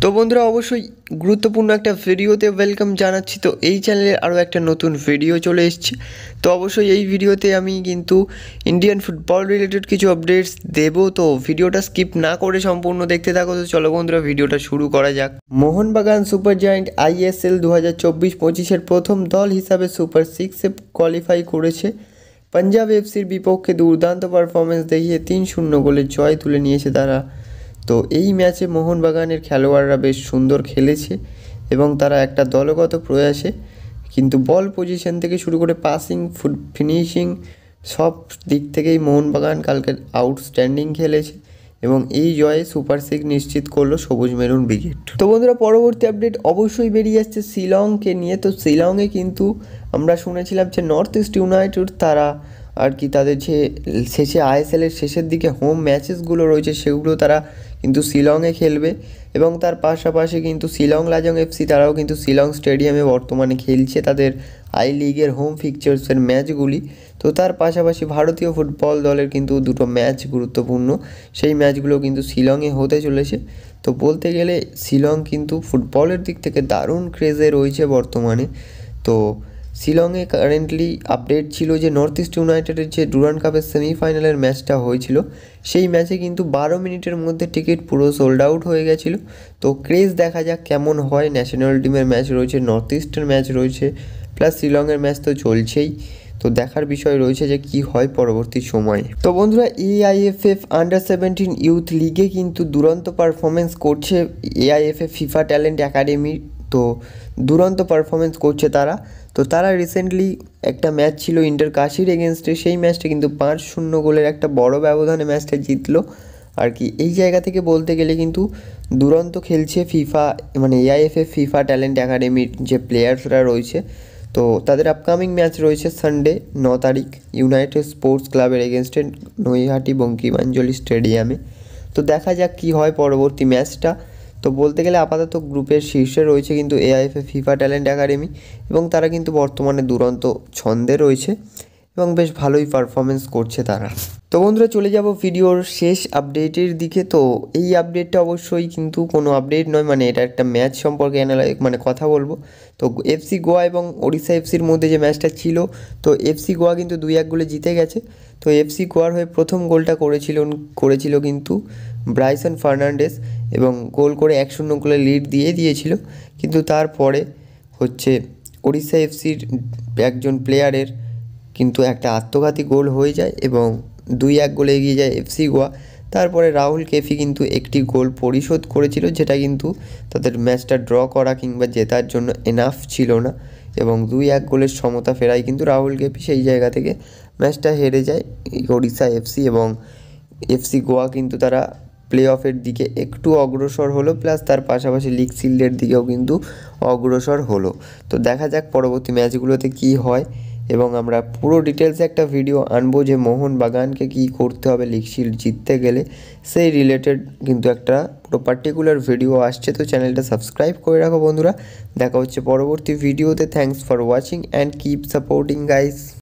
তো বন্ধুরা অবশ্যই গুরুত্বপূর্ণ একটা ভিডিওতে ওয়েলকাম জানাচ্ছি। তো এই চ্যানেলে আরও একটা নতুন ভিডিও চলে এসেছে। তো অবশ্যই এই ভিডিওতে আমি কিন্তু ইন্ডিয়ান ফুটবল রিলেটেড কিছু আপডেটস দেবো। তো ভিডিওটা স্কিপ না করে সম্পূর্ণ দেখতে থাকো। তো চলো বন্ধুরা ভিডিওটা শুরু করা যাক। মোহনবাগান সুপার জায়ান্ট ISL 2024-25-এর প্রথম দল হিসাবে সুপার 6-এ কোয়ালিফাই করেছে। পাঞ্জাব এফসির বিপক্ষে দুর্দান্ত পারফরমেন্স দেখিয়ে 3-0 গোলের জয় তুলে নিয়েছে তারা। তো এই ম্যাচে মোহনবাগানের খেলোয়াড়রা বেশ সুন্দর খেলেছে এবং তারা একটা দলগত প্রয়াসে কিন্তু বল পজিশন থেকে শুরু করে পাসিং, ফিনিশিং সব দিক থেকেই মোহনবাগান কালকে আউটস্ট্যান্ডিং খেলেছে এবং এই জয়ে সুপার 6 নিশ্চিত করলো সবুজ মেরুন ব্রিগেড। তো বন্ধুরা পরবর্তী আপডেট অবশ্যই বেরিয়ে আসছে শিলংকে নিয়ে। তো শিলংয়ে কিন্তু আমরা শুনেছিলাম যে নর্থ ইস্ট ইউনাইটেড তারা আর কি তাদের যে শেষে ISL-এর শেষের দিকে হোম ম্যাচেসগুলো রয়েছে সেগুলো তারা কিন্তু শিলংয়ে খেলবে এবং তার পাশাপাশি কিন্তু শিলং লাজং এফসি তারাও কিন্তু শিলং স্টেডিয়ামে বর্তমানে খেলছে তাদের আই লিগের হোম ফিকচার্সের ম্যাচগুলি। তো তার পাশাপাশি ভারতীয় ফুটবল দলের কিন্তু দুটো ম্যাচ গুরুত্বপূর্ণ, সেই ম্যাচগুলো কিন্তু শিলংয়ে হতে চলেছে। তো বলতে গেলে শিলং কিন্তু ফুটবলের দিক থেকে দারুণ ক্রেজে রয়েছে বর্তমানে। তো শিলংয়ে কারেন্টলি আপডেট ছিল যে নর্থ ইস্ট ইউনাইটেডের যে ডুরান্ড কাপের সেমিফাইনালের ম্যাচটা হয়েছিল সেই ম্যাচে কিন্তু 12 মিনিটের মধ্যে টিকিট পুরো সোল্ড আউট হয়ে গেছিলো। তো ক্রেজ দেখা যাক কেমন হয়। ন্যাশনাল টিমের ম্যাচ রয়েছে, নর্থ ইস্টের ম্যাচ রয়েছে, প্লাস শিলংয়ের ম্যাচ তো চলছেই। তো দেখার বিষয় রয়েছে যে কি হয় পরবর্তী সময়ে। তো বন্ধুরা AIFF আন্ডার-17 ইউথ লিগে কিন্তু দুরন্ত পারফরমেন্স করছে AIFF ফিফা ট্যালেন্ট একাডেমি। তো দুরন্ত পারফরমেন্স করছে তারা। তো তারা রিসেন্টলি একটা ম্যাচ ছিল ইন্টার কাশির এগেনস্টে, সেই ম্যাচটা কিন্তু 5-0 গোলের একটা বড় ব্যবধানে ম্যাচটা জিতলো আর কি। এই জায়গা থেকে বলতে গেলে কিন্তু দুরন্ত খেলছে ফিফা মানে AIFF ফিফা ট্যালেন্ট একাডেমির যে প্লেয়ার্সরা রয়েছে। তো তাদের আপকামিং ম্যাচ রয়েছে সানডে 9 তারিখ ইউনাইটেড স্পোর্টস ক্লাবের এগেনস্টে নৈহাটি বঙ্কিমাঞ্জলি স্টেডিয়ামে। তো দেখা যাক কী হয় পরবর্তী ম্যাচটা। তো বলতে গেলে আপাতত গ্রুপের শীর্ষে রয়েছে কিন্তু AIFF ফিফা ট্যালেন্ট একাডেমি এবং তারা কিন্তু বর্তমানে দুরন্ত ছন্দে রয়েছে এবং বেশ ভালোই পারফরমেন্স করছে তারা। তো বন্ধুরা চলে যাব ভিডিওর শেষ আপডেটের দিকে। তো এই আপডেটটা অবশ্যই কিন্তু কোনো আপডেট নয়, মানে এটা একটা ম্যাচ সম্পর্কে কথা বলবো। তো FC গোয়া এবং ওড়িশা এফসির মধ্যে যে ম্যাচটা ছিল, তো FC গোয়া কিন্তু 2-1 গোলে জিতে গেছে। তো FC গোয়ার হয়ে প্রথম গোলটা করেছিল কিন্তু ব্রাইসন ফার্নান্ডেস এবং গোল করে 1-0 গোলে লিড দিয়েছিল। কিন্তু তারপরে হচ্ছে ওড়িশা এফসির একজন প্লেয়ারের কিন্তু একটা আত্মঘাতী গোল হয়ে যায় এবং 2-1 গোলে এগিয়ে যায় FC গোয়া। তারপরে রাহুল কেফি কিন্তু একটি গোল পরিশোধ করেছিল, যেটা কিন্তু তাদের ম্যাচটা ড্র করা কিংবা জেতার জন্য এনাফ ছিল না এবং 2-1 গোলের সমতা ফেরায় কিন্তু রাহুল কেফি সেই জায়গা থেকে ম্যাচটা হেরে যায় ওড়িশা এফসি এবং FC গোয়া কিন্তু তারা প্লে অফের দিকে একটু অগ্রসর হলো, প্লাস তার পাশাপাশি লিগ শিল্ডের দিকেও কিন্তু অগ্রসর হলো। তো দেখা যাক পরবর্তী ম্যাচগুলোতে কি হয় এবং আমরা পুরো ডিটেলসে একটা ভিডিও আনবো যে মোহনবাগানকে কী করতে হবে লিগ শিল্ড জিততে গেলে, সেই রিলেটেড কিন্তু একটা পুরো পার্টিকুলার ভিডিও আসছে। তো চ্যানেলটা সাবস্ক্রাইব করে রাখো বন্ধুরা। দেখা হচ্ছে পরবর্তী ভিডিওতে। Thanks for watching and keep supporting guys.